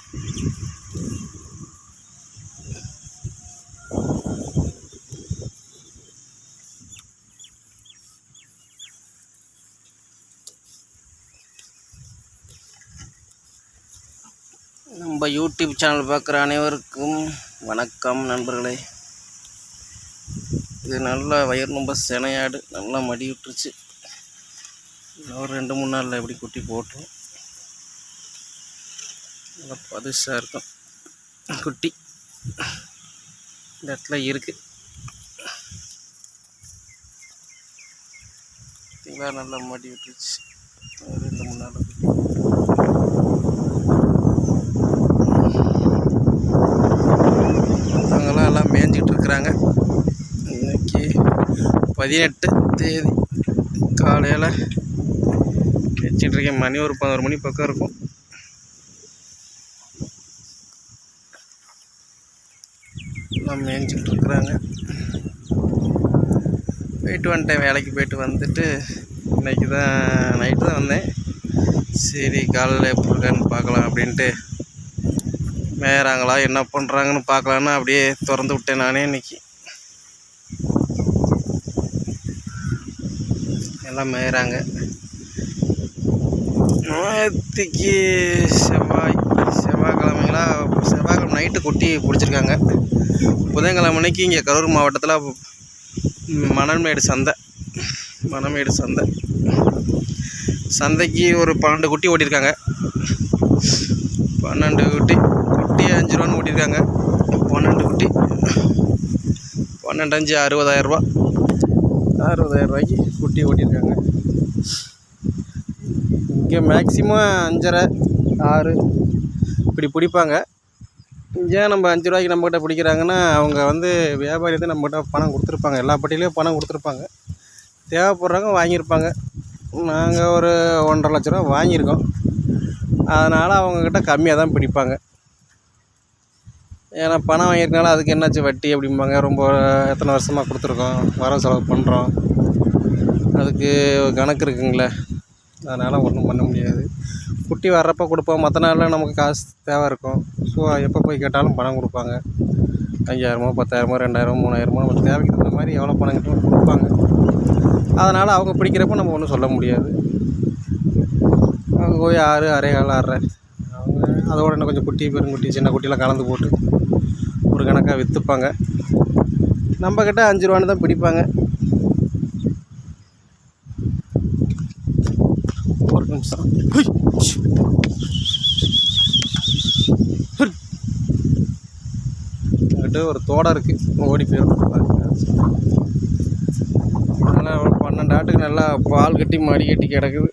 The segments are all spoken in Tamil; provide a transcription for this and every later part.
நம்ம யூடியூப் சேனல் பார்க்குற அனைவருக்கும் வணக்கம் நண்பர்களே. இது நல்லா வயிறு ரொம்ப செனையாடு, நல்லா மடி விட்டுருச்சு. ஒரு 2-3 நாளில் எப்படி குட்டி போட்டோம். நல்லா பதுசாக இருக்கும் குட்டி. இந்த இடத்துல இருக்குது பார்த்தீங்களா, நல்லா மடி விட்டுருச்சு. 2-3 நாள் மற்றவங்களாம் எல்லாம் மேய்ஞ்சிக்கிட்டு இருக்கிறாங்க. இன்னைக்கு 18 தேதி காலையில் வச்சிட்ருக்கேன். மணி ஒரு 11 மணி பக்கம் இருக்கும். எல்லாம் மேய்ஞ்சிக்கிட்டு இருக்கிறாங்க. போயிட்டு வந்துட்டேன், வேலைக்கு போயிட்டு வந்துட்டு இன்றைக்கி தான் நைட்டு தான் வந்தேன். சரி காலையில் எப்படி இருக்கான்னு பார்க்கலாம் அப்படின்ட்டு மேயறாங்களா என்ன பண்ணுறாங்கன்னு பார்க்கலான்னு அப்படியே திறந்து விட்டேன் நானே. இன்னைக்கு எல்லாம் மேயறாங்க. நேற்றுக்கு செவ்வாய்க்கிழமைங்களா, செவ்வாய்க்கிழமை நைட்டு குட்டி பிடிச்சிருக்காங்க. புதன்கிழமைக்கு இங்கே கரூர் மாவட்டத்தில் மணமேடு சந்தைக்கு ஒரு 12 குட்டி ஓட்டியிருக்காங்க. 12 குட்டி 5 ரூபான்னு ஓட்டியிருக்காங்க. 12 குட்டி 12 5 60,000 ரூபா. 60,000 ரூபாய்க்கு குட்டி ஓட்டியிருக்காங்க. இங்கே மேக்ஸிமம் 5.5 6 இப்படி பிடிப்பாங்க. இங்கே நம்ம 5 ரூபாய்க்கு நம்மக்கிட்ட பிடிக்கிறாங்கன்னா அவங்க வந்து வியாபாரி தான் நம்மக்கிட்ட பணம் கொடுத்துருப்பாங்க. எல்லா பட்டியிலையும் பணம் கொடுத்துருப்பாங்க. தேவைப்படுறவங்க வாங்கியிருப்பாங்க. நாங்கள் ஒரு 1.5 லட்ச ரூபா வாங்கியிருக்கோம். அதனால் அவங்கக்கிட்ட கம்மியாக தான் பிடிப்பாங்க. ஏன்னா பணம் வாங்கியிருக்கனால அதுக்கு என்னாச்சு வட்டி அப்படிம்பாங்க. ரொம்ப எத்தனை வருஷமாக கொடுத்துருக்கோம், வரவு செலவு பண்ணுறோம், அதுக்கு கணக்கு இருக்குங்களே. அதனால் ஒன்றும் பண்ண முடியாது. குட்டி வர்றப்போ கொடுப்போம். மற்ற நாளில் நமக்கு காசு தேவை இருக்கும். ஸோ எப்போ போய் கேட்டாலும் பணம் கொடுப்பாங்க. 5,000 10,000 2,000 3,000 நம்ம தேவைக்கு தகுந்த மாதிரி எவ்வளோ பணம் கிட்ட கொடுப்பாங்க. அதனால் அவங்க பிடிக்கிறப்ப நம்ம ஒன்றும் சொல்ல முடியாது. அவங்க போய் 6 6.25 6.5 அவங்க அதோட இன்னும் கொஞ்சம் குட்டி பெருங்குட்டி சின்ன குட்டியெலாம் கலந்து போட்டு ஒரு கணக்காக விற்றுப்பாங்க. நம்மக்கிட்ட 5 ரூபான்னு தான் பிடிப்பாங்க. ஒரு நிமிஷம். அங்கிட்ட ஒரு தோடை இருக்குது, ஓடி போயிடும். அதனால் ஒரு 12 ஆட்டுக்கு நல்லா பால் கட்டி மடி கட்டி கிடக்குது.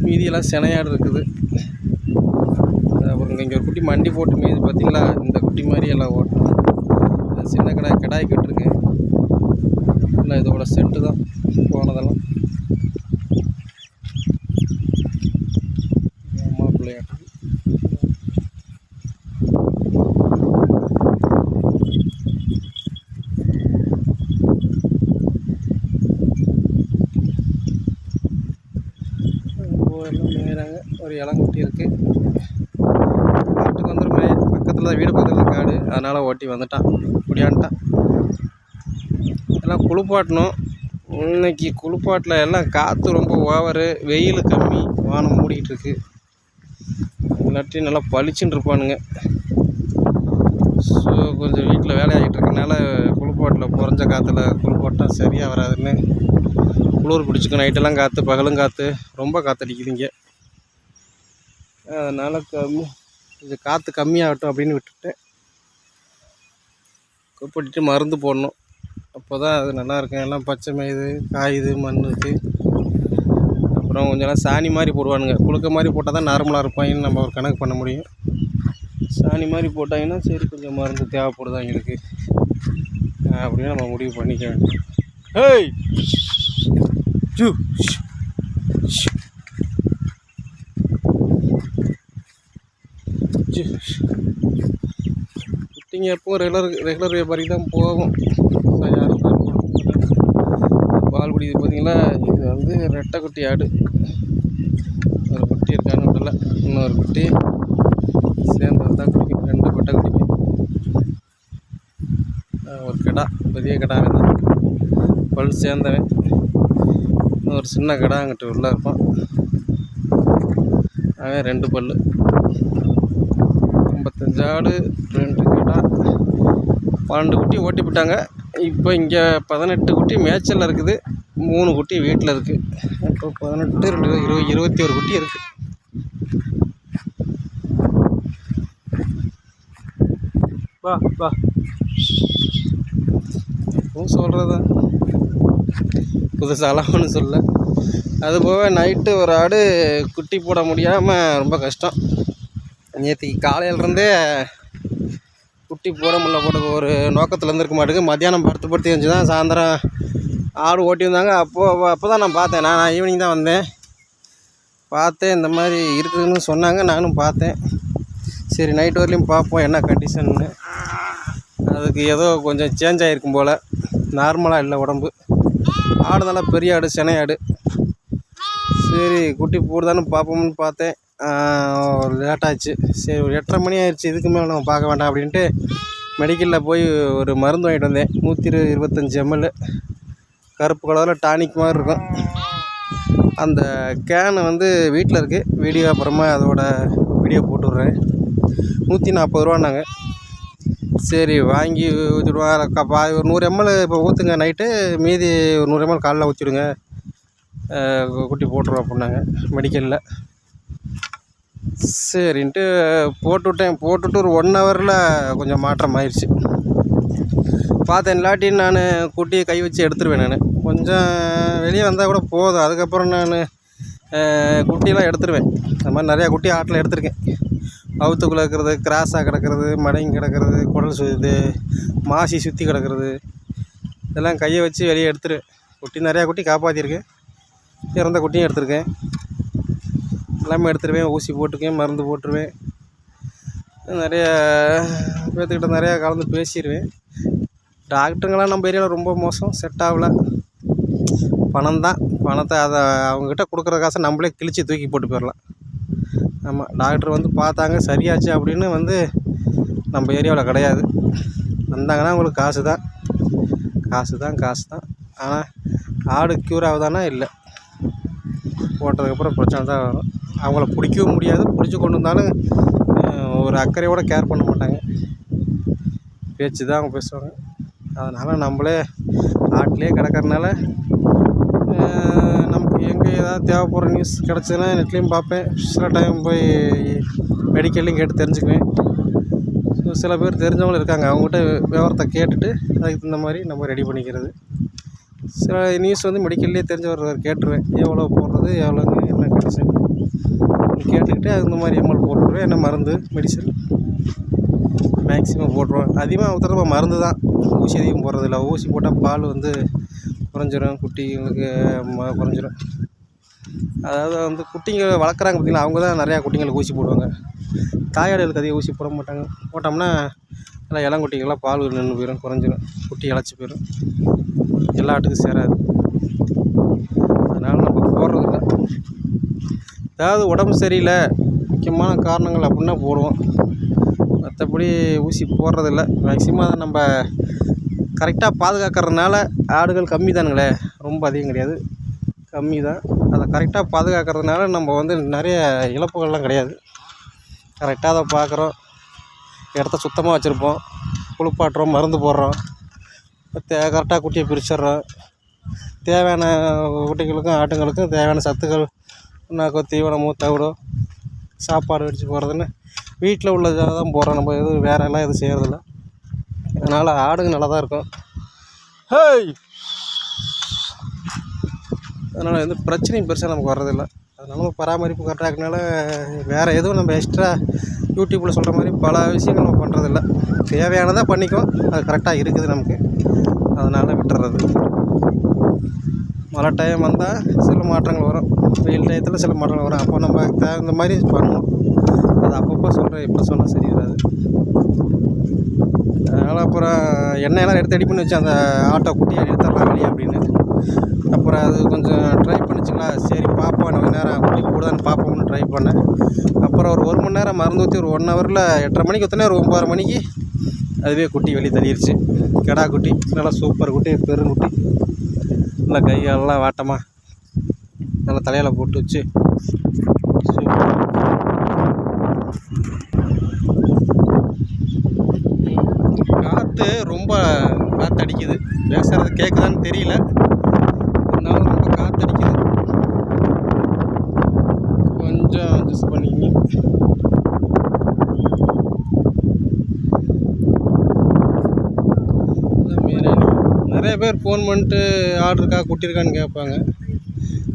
மீதியெல்லாம் செனையாடு இருக்குது. அப்புறம் இங்கே ஒரு குட்டி மண்டி போட்டு மீதி பார்த்திங்களா, இந்த குட்டி மாதிரி எல்லாம் ஓட்டணும். சின்ன கடாய்க்கு விட்டுருக்கு. இல்லை இதோட செட்டு தான் போனதெல்லாம். அம்மா பிள்ளையாட்டு எல்லாம் மேய்கிறாங்க. ஒரு இளங்குட்டி இருக்குது. காட்டுக்கு வந்துருமே, பக்கத்தில் தான் வீடு பக்கத்தில் காடு. அதனால் ஓட்டி வந்துட்டான், குடியான்ட்டான். எல்லாம் குளிப்பாட்டணும். இன்னைக்கு குளிப்பாட்டில் எல்லாம் காற்று ரொம்ப ஓவரு, வெயில் கம்மி, வானம் மூடிக்கிட்டு இருக்கு. இல்லாட்டி நல்லா பளிச்சுன்னு இருப்பானுங்க. ஸோ கொஞ்சம் வீட்டில் வேலையாகிட்டு இருக்கனால குளிப்பாட்டில் குறைஞ்ச காற்றுல குளிப்பாட்டால் சரியாக வராதுன்னு குளிர் பிடிச்சிக்கும். நைட்டெல்லாம் காற்று, பகலும் காற்று, ரொம்ப காற்றடிக்குதுங்க. அதனால் கொஞ்சம் காற்று கம்மியாகட்டும் அப்படின்னு விட்டுட்டேன். குளிப்பாட்டிட்டு மருந்து போடணும். அப்போ தான் அது நல்லாயிருக்கும். எல்லாம் பச்சை மேயுது, காயுது, மண்ணுக்கு. அப்புறம் கொஞ்சம் சாணி மாதிரி போடுவானுங்க. குளுக்க மாதிரி போட்டால் தான் நார்மலாக இருப்பாங்கன்னு நம்ம ஒரு கணக்கு பண்ண முடியும். சாணி மாதிரி போட்டாங்கன்னா சரி கொஞ்சம் மருந்து தேவைப்படுது அவங்களுக்கு அப்படின்னு நம்ம முடிவு பண்ணிக்க வேண்டும். ஏய் ஜூ குட்டிங்க எப்பவும் ரெகுலர் வியாபாரி தான் போகும். பால் குடி பார்த்தீங்களா, இது வந்து ரெட்டை குட்டி ஆடு. ஒரு குட்டி இருக்கான்னு விடல. இன்னொரு குட்டி பெரிய கிடாவே தான், பல் சேர்ந்தவன். ஒரு சின்ன கிடா அங்கிட்டு உள்ளே இருப்பான், அவன் 2 பல். 55 ஆடு, 2 கிடா, 12 குட்டி ஓட்டி விட்டாங்க. இப்போ இங்கே 18 குட்டி மேய்ச்சலில் இருக்குது, 3 குட்டி வீட்டில் இருக்குது. இப்போ 18, 2, 21 குட்டி இருக்குது. வா வா, எப்பவும் சொல்கிறதா, புதுசாலாம் ஒன்றும் சொல்ல. அதுபோக நைட்டு ஒரு ஆடு குட்டி போட முடியாமல் ரொம்ப கஷ்டம். நேற்றுக்கு காலையிலேருந்தே குட்டி போட முடியல, போட ஒரு நோக்கத்தில் இருந்திருக்க மாட்டேங்குது. மத்தியானம் படுத்து இருந்துச்சு தான் சாயந்தரம் ஆடு ஓட்டி வந்தாங்க. அப்போ தான் நான் பார்த்தேன். நான் ஈவினிங் தான் வந்தேன், பார்த்தேன் இந்த மாதிரி இருக்குதுன்னு சொன்னாங்க. நானும் பார்த்தேன். சரி நைட்டு வரலையும் பார்ப்போம் என்ன கண்டிஷன்னு. அதுக்கு ஏதோ கொஞ்சம் சேஞ்ச் ஆகிருக்கும் போல், நார்மலாக இல்லை உடம்பு. ஆடு நல்லா பெரிய ஆடு, சினை ஆடு. சரி குட்டி போடுதான்னு பார்ப்போம்னு பார்த்தேன். லேட்டாச்சு. சரி ஒரு 8:30 மணி ஆயிடுச்சு, இதுக்கு மேலே நம்ம பார்க்க வேண்டாம் அப்படின்ட்டு மெடிக்கலில் போய் ஒரு மருந்து வாங்கிட்டு வந்தேன். 125 ml கருப்பு கலரில் டானிக் மாதிரி இருக்கும். அந்த கேனு வந்து வீட்டில் இருக்குது, வீடியோ அப்புறமா அதோட வீடியோ போட்டுவிட்றேன். 140 ரூபான்னாங்க. சரி வாங்கி ஊற்றிடுவாங்க. ஒரு 100 ml இப்போ ஊற்றுங்க நைட்டு, மீதி ஒரு 100 ml காலைல ஊற்றிடுங்க, குட்டி போட்டுருவோம் அப்படின்னாங்க மெடிக்கலில். சரின்ட்டு போட்டுவிட்டேன். போட்டுவிட்டு ஒரு 1 ஹவரில் கொஞ்சம் மாற்றம் ஆயிடுச்சு. பார்த்தேன், இல்லாட்டி நான் குட்டியை கை வச்சு எடுத்துருவேன். நான் கொஞ்சம் வெளியே வந்தால் கூட போதும், அதுக்கப்புறம் நான் குட்டியெல்லாம் எடுத்துருவேன். அந்த மாதிரி நிறையா குட்டி ஆட்டில் எடுத்திருக்கேன். அவுத்துக்குள்ளே இருக்கிறது, கிராஸாக கிடக்கிறது, மடங்கி கிடக்கிறது, குடல் இது மாசி சுற்றி கிடக்கிறது, இதெல்லாம் கையை வச்சு வெளியே எடுத்துருவேன். குட்டி நிறையா குட்டி காப்பாற்றிருக்கேன், இறந்த குட்டியும் எடுத்திருக்கேன். எல்லாமே எடுத்துருவேன். ஊசி போட்டுருக்கேன், மருந்து போட்டுருவேன். நிறைய பேர்த்துக்கிட்ட நிறையா கலந்து பேசிடுவேன். டாக்டருங்களாம் நம்ம ஏரியாவில் ரொம்ப மோசம், செட் ஆகலை. பணம் தான், பணத்தை அதை அவங்கக்கிட்ட கொடுக்குற காசை நம்மளே கிழிச்சு தூக்கி போட்டு போயிடலாம். ஆமாம், டாக்டர் வந்து பார்த்தாங்க சரியாச்சு அப்படின்னு வந்து நம்ம ஏரியாவில் கிடையாது. வந்தாங்கன்னா அவங்களுக்கு காசு தான், காசு தான், காசு தான். ஆனால் ஆடு க்யூர் ஆகுதானா இல்லை, போட்டதுக்கப்புறம் பிரச்சனை தான் வரும். அவங்கள பிடிக்கவும் முடியாது, பிடிச்சி கொண்டு வந்தாலும் ஒரு அக்கறையோடு கேர் பண்ண மாட்டாங்க, பேச்சு தான் அவங்க பேசுவாங்க. அதனால் நம்மளே ஆட்டிலே கிடக்கறனால நமக்கு எங்கே ஏதாவது தேவைப்படுற நியூஸ் கிடச்சதுன்னா நெட்லேயும் பார்ப்பேன். சில டைம் போய் மெடிக்கல்லையும் கேட்டு தெரிஞ்சுக்குவேன். ஸோ சில பேர் தெரிஞ்சவங்களும் இருக்காங்க, அவங்ககிட்ட விவரத்தை கேட்டுட்டு அதுக்கு தகுந்த மாதிரி நம்ம ரெடி பண்ணிக்கிறது. சில நியூஸ் வந்து மெடிக்கல்லே தெரிஞ்சவர் கேட்டுருவேன், எவ்வளோ போடுறது, எவ்வளோங்க, என்ன கண்டிஷன் கேட்டுக்கிட்டு அந்த மாதிரி எம்எல் போட்டுருவேன். என்ன மருந்து மெடிசன் மேக்ஸிமம் போட்டுருவேன். அதிகமாக உத்தரமாக மருந்து தான், ஊசி அதிகம் போடுறதில்ல. ஊசி போட்டால் பால் வந்து குறைஞ்சிரும், குட்டிங்களுக்கு குறைஞ்சிரும். அதாவது வந்து குட்டிங்க வளர்க்குறாங்க பார்த்திங்களா, அவங்க தான் நிறையா குட்டிங்களுக்கு ஊசி போடுவாங்க. தாயாடுகளுக்கு அதிகம் ஊசி போட மாட்டாங்க. போட்டோம்னா நல்லா இளங்குட்டிங்கெல்லாம் பால் நின்று போயிடும், குறைஞ்சிரும், குட்டி இழைச்சி போயிடும், எல்லா ஆட்டுக்கும் சேராது. அதனால் நம்ம போடுறதில்ல. ஏதாவது உடம்பு சரியில்லை, முக்கியமான காரணங்கள் அப்படின்னா போடுவோம், மற்றபடி ஊசி போடுறதில்ல. மேக்ஸிமம் அதை நம்ம கரெக்டாக பாதுகாக்கிறதுனால ஆடுகள் கம்மி தானுங்களே, ரொம்ப அதிகம் கிடையாது, கம்மி தான். அதை கரெக்டாக பாதுகாக்கிறதுனால நம்ம வந்து நிறைய இழப்புகள்லாம் கிடையாது. கரெக்டாக அதை பார்க்குறோம், இடத்த சுத்தமாக வச்சுருப்போம், குளிப்பாட்டுறோம், மருந்து போடுறோம், கரெக்டாக குட்டியை பிரிச்சிடுறோம். தேவையான குட்டிகளுக்கும் ஆட்டுங்களுக்கும் தேவையான சத்துக்கள், தீவனமோ தவிடோ சாப்பாடு வச்சு போடுறதுன்னு வீட்டில் உள்ளதாக தான் போடுறோம். நம்ம எதுவும் வேறெல்லாம் எதுவும் செய்கிறதில்ல. அதனால் ஆடுங்க நல்லா தான் இருக்கும். ஹேய், அதனால் எந்த பிரச்சனையும் பெருசாக நமக்கு வர்றதில்லை. அதனால் நம்ம பராமரிப்பு கரெக்டாக இருக்கனால வேறு எதுவும் நம்ம எக்ஸ்ட்ரா யூடியூப்பில் சொல்கிற மாதிரி பல விஷயங்கள் நம்ம பண்ணுறதில்ல. தேவையானதாக பண்ணிக்குவோம், அது கரெக்டாக இருக்குது நமக்கு, அதனால் விட்டுறது. மழை டைம் வந்தால் சில மாற்றங்கள் வரும், வெயில் டயத்தில் சில மாற்றங்கள் வரும். அப்போ நம்ம இந்த மாதிரி பண்ணணும். அது அப்பப்போ சொல்கிறேன், இப்போ சொன்னால் சரி வராது. அதனால் அப்புறம் எண்ணெயெல்லாம் எடுத்து ரெடி பண்ணி வச்சு அந்த ஆட்டோ குட்டியை எடுத்துடலாம் வெளியே அப்படின்னு. அப்புறம் அது கொஞ்சம் ட்ரை பண்ணிச்சுங்களா, சரி பார்ப்போம் கொஞ்ச நேரம் குட்டி போடுதான்னு பார்ப்போம்னு ட்ரை பண்ணேன். அப்புறம் ஒரு 1 மணி நேரம் மருந்து ஊற்றி ஒரு 1 ஹவரில் 8:30 மணிக்கு ஊற்றினேன், ஒரு 9:30 மணிக்கு அதுவே குட்டி வெளியே தள்ளிடுச்சு. கிடா குட்டி நல்லா சூப்பர் குட்டி, பெருங்குட்டி. நல்லா கைகாலெல்லாம் வாட்டமாக நல்லா தலையில் போட்டு வச்சு சூப்பர். காற்று ரொம்ப காற்றடிக்குது. பேசுகிறது கேட்குதான்னு தெரியல, இருந்தாலும் ரொம்ப காற்றடிக்குது. கொஞ்சம் அட்ஜஸ்ட் பண்ணிக்கிங்க. நிறைய பேர் ஃபோன் பண்ணிட்டு ஆர்டர் இருக்கா, குட்டி இருக்கான்னு கேட்பாங்க.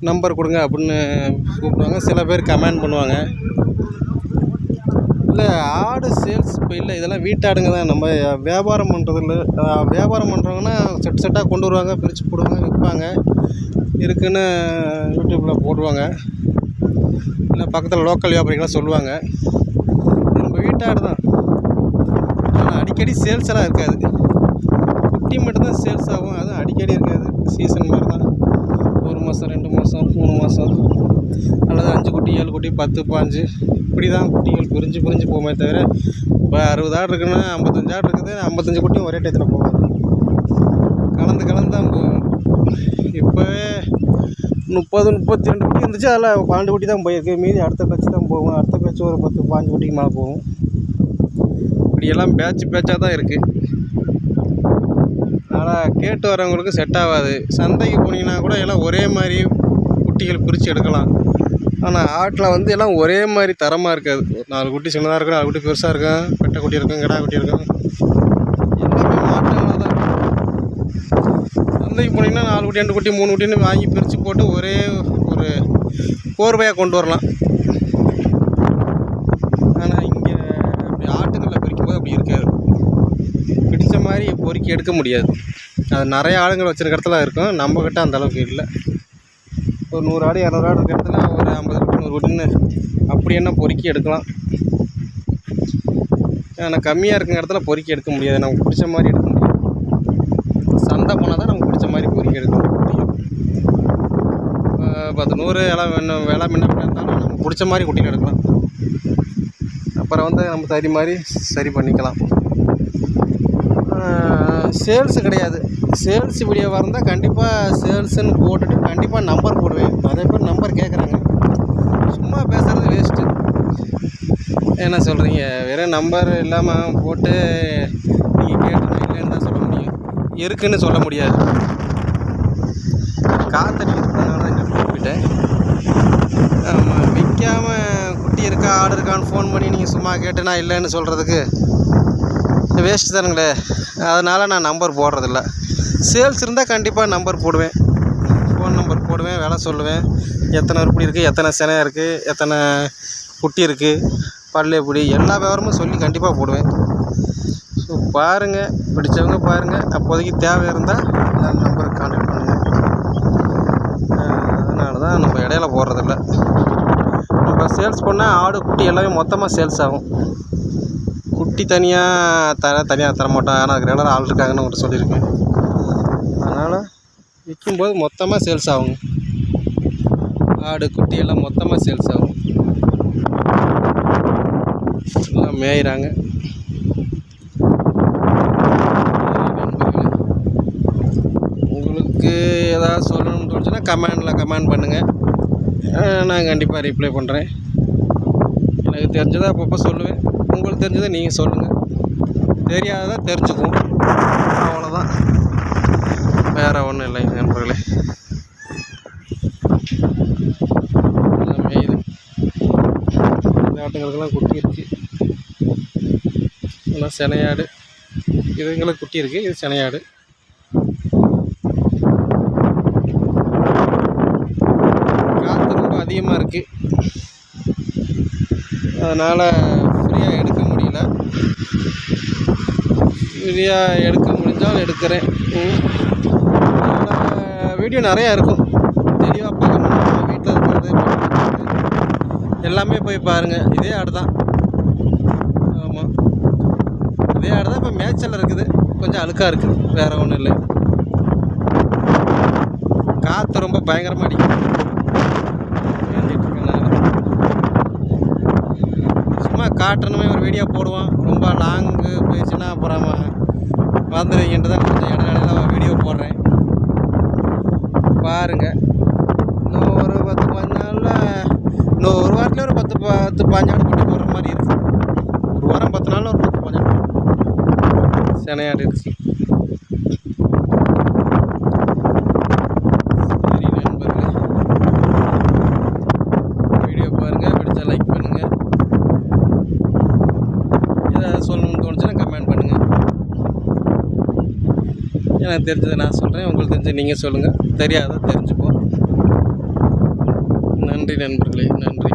நம்பர் கொடுங்க அப்படின்னு கூப்பிடுவாங்க. சில பேர் கமெண்ட் பண்ணுவாங்க. இல்லை ஆடு சேல்ஸ் இப்போ இல்லை, இதெல்லாம் வீட்டாடுங்க தான். நம்ம வியாபாரம் பண்ணுறது இல்லை. வியாபாரம் பண்ணுறவங்கன்னா செட் செட்டாக கொண்டு வருவாங்க, பிரித்து போடுவாங்க, விற்பாங்க. இருக்குன்னு யூடியூப்பில் போடுவாங்க, இல்லை பக்கத்தில் லோக்கல் வியாபாரிகளாம் சொல்லுவாங்க. நம்ம வீட்டாடு தான், ஆனால் அடிக்கடி சேல்ஸ் எல்லாம் இருக்காது. குட்டி மட்டும்தான் சேல்ஸ் ஆகும், அதுவும் அடிக்கடி இருக்காது. சீசன் மாதிரி தான், 1 மாதம் 2 மாதம் 3 மாதம் அல்லது 5 குட்டி 7 குட்டி 10 15 இப்படி தான் குட்டிகள் பிரிஞ்சு போகுமே தவிர, இப்போ 60 ஆடு இருக்குன்னா 55 ஆடு இருக்குது, 55 குட்டியும் ஒரே டயத்தில் போகாது. கலந்து தான் போகும். இப்போவே 30-32 குட்டி இருந்துச்சு, அதில் 12 குட்டி தான் போயிருக்கு. மீதி அடுத்த பேட்ச் தான் போகும். அடுத்த பேட்ச் ஒரு 10-15 குட்டிக்கு மேலே போகும். இப்படியெல்லாம் பேட்சாக தான் இருக்குது. அதனால் கேட்டு வரவங்களுக்கு செட் ஆகாது. சந்தைக்கு போனீங்கன்னா கூட எல்லாம் ஒரே மாதிரி குட்டிகள் பிரித்து எடுக்கலாம். ஆனால் ஆட்டில் வந்து எல்லாம் ஒரே மாதிரி தரமாக இருக்காது. 4 குட்டி சின்னதாக இருக்கும், 4 குட்டி பெருசாக இருக்கும், பெட்டை குட்டி இருக்கும், கிடா குட்டி இருக்கும், எல்லாமே மாற்றங்களாக தான் இருக்கும். சந்தைக்கு போனீங்கன்னா 4 குட்டி 2 குட்டி 3 குட்டின்னு வாங்கி பிரித்து போட்டு ஒரே ஒரு கோர்வையாக கொண்டு வரலாம். ஆனால் இங்கே அப்படி ஆட்டுங்களில் பிரிக்கும்போது அப்படி இருக்காது. பிடிச்ச மாதிரி பொறுக்கி எடுக்க முடியாது. அது நிறைய ஆடுங்கள் வச்சுருக்க இடத்துல இருக்கும், நம்மக்கிட்ட அந்த அளவுக்கு இல்லை. ஒரு 100 ஆடு 200 ஆடு இருக்கிற இடத்துல ஒரு 50 குட்டி 100 குட்டின்னு அப்படி என்ன பொறுக்கி எடுக்கலாம். ஆனால் கம்மியாக இருக்கிற இடத்துல பொறுக்கி எடுக்க முடியாது, நமக்கு பிடிச்ச மாதிரி எடுக்க முடியாது. சந்தை போனால் தான் நமக்கு பிடிச்ச மாதிரி பொறுக்கி எடுக்க முடியும். 10 100 விலை முன்ன இருந்தாலும் நமக்கு பிடிச்ச மாதிரி குட்டிகள் எடுக்கலாம். அப்புறம் வந்து நம்ம தறி மாதிரி சரி பண்ணிக்கலாம். சேல்ஸு கிடையாது. சேல்ஸ் வீடியோ இருந்தால் கண்டிப்பாக சேல்ஸுன்னு போட்டுட்டு கண்டிப்பாக நம்பர் போடுவேன். நிறைய பேர் நம்பர் கேட்குறாங்க, சும்மா பேசுகிறது வேஸ்ட்டு. என்ன சொல்கிறீங்க? வெறும் நம்பர் இல்லாமல் போட்டு நீங்கள் கேட்டுருங்க, இல்லைன்னு தான் சொல்ல முடியும், இருக்குன்னு சொல்ல முடியாது. காற்றடிக்கிறதுனால தான் இங்கே போயிட்டேன். ஆமாம், விற்காமல் குட்டி இருக்கா ஆடு இருக்கான்னு ஃபோன் பண்ணி நீங்கள் சும்மா கேட்டு நான் இல்லைன்னு சொல்கிறதுக்கு வேஸ்ட்டு தானுங்களே. அதனால் நான் நம்பர் போடுறதில்ல. சேல்ஸ் இருந்தால் கண்டிப்பாக நம்பர் போடுவேன், ஃபோன் நம்பர் போடுவேன், விலை சொல்லுவேன், எத்தனை உருப்படி இருக்குது, எத்தனை சினையாக இருக்குது, எத்தனை குட்டி இருக்குது, பல்லு எப்படி, எல்லா விவரமும் சொல்லி கண்டிப்பாக போடுவேன். ஸோ பாருங்கள், பிடிச்சவங்க பாருங்கள். அப்போதைக்கு தேவை இருந்தால் அந்த நம்பருக்கு கான்டாக்ட் பண்ணுங்கள். அதனால தான் நம்ம இடையில போடுறதில்ல. நம்ம சேல்ஸ் பண்ணால் ஆடு குட்டி எல்லாமே மொத்தமாக சேல்ஸ் ஆகும். குட்டி தனியாக தரமாட்டோம். ஆனால் அதுக்கு ரெகுலராக ஆள் இருக்காங்கன்னு உங்கள்கிட்ட சொல்லியிருக்கேன். அதனால் விற்கும்போது மொத்தமாக சேல்ஸ் ஆகுங்க. ஆடு குட்டி எல்லாம் மொத்தமாக சேல்ஸ் ஆகும். எல்லாம் மேயிறாங்க. உங்களுக்கு ஏதாவது சொல்லணும்னு தோணுச்சுன்னா கமெண்ட் பண்ணுங்கள், நான் கண்டிப்பாக ரிப்ளை பண்ணுறேன். எனக்கு தெரிஞ்சதை அப்பப்போ சொல்லுவேன், உங்களுக்கு தெரிஞ்சதை நீங்கள் சொல்லுங்கள், தெரியாததை தெரிஞ்சுக்குவோம். அவ்வளோதான், வேறு ஒன்றும் இல்லைங்க நண்பர்களே. மேயுது. இந்த ஆட்டுங்களுக்கெல்லாம் குட்டி இருக்குது, ஆனால் சினையாடு. இதுங்களுக்கு குட்டி இருக்குது, இது சினையாடு. காற்று ரொம்ப அதிகமாக இருக்குது, அதனால் ஃப்ரீயாக எடுக்க முடியல. ஃப்ரீயாக எடுக்க முடிஞ்சால் எடுக்கிறேன். வீடியோ நிறையா இருக்கும், தெளிவாக பார்க்கணும். வீட்டில் இருக்கிறது எல்லாமே போய் பாருங்கள். இதே ஆடு தான். ஆமாம், இதே ஆடு தான். இப்போ மேய்ச்சல் இருக்குது, கொஞ்சம் அழுக்காக இருக்குது, வேறு ஒன்றும் இல்லை. காற்று ரொம்ப பயங்கரமாக அடிக்கும். சும்மா காட்டணுமே ஒரு வீடியோ போடுவோம். ரொம்ப லாங்கு போயிடுச்சுன்னா அப்புறம் வந்துடுவீங்கன்ட்டு தான் கொஞ்சம் இடையில வீடியோ போடுறேன். பாருங்கள், இன்னும் ஒரு 10-15 நாளில், இன்னும் ஒரு வாரத்தில் ஒரு 10-15 ஆடு குட்டி போடுற மாதிரி இருக்குது. ஒரு வாரம் 10 நாளில் ஒரு 10-15 ஆடு சினையாடு இருக்குது. சரி நண்பர்களே, வீடியோ பாருங்கள், பிடிச்சா லைக் பண்ணுங்கள். ஏதாவது சொல்லணும்னு தோணுச்சுன்னா கமெண்ட் பண்ணுங்கள். எனக்கு தெரிஞ்சதை நான் சொல்கிறேன், உங்களுக்கு தெரிஞ்சு நீங்கள் சொல்லுங்கள். தெரியாத தெரிஞ்சுப்போம். நன்றி நண்பர்களே, நன்றி.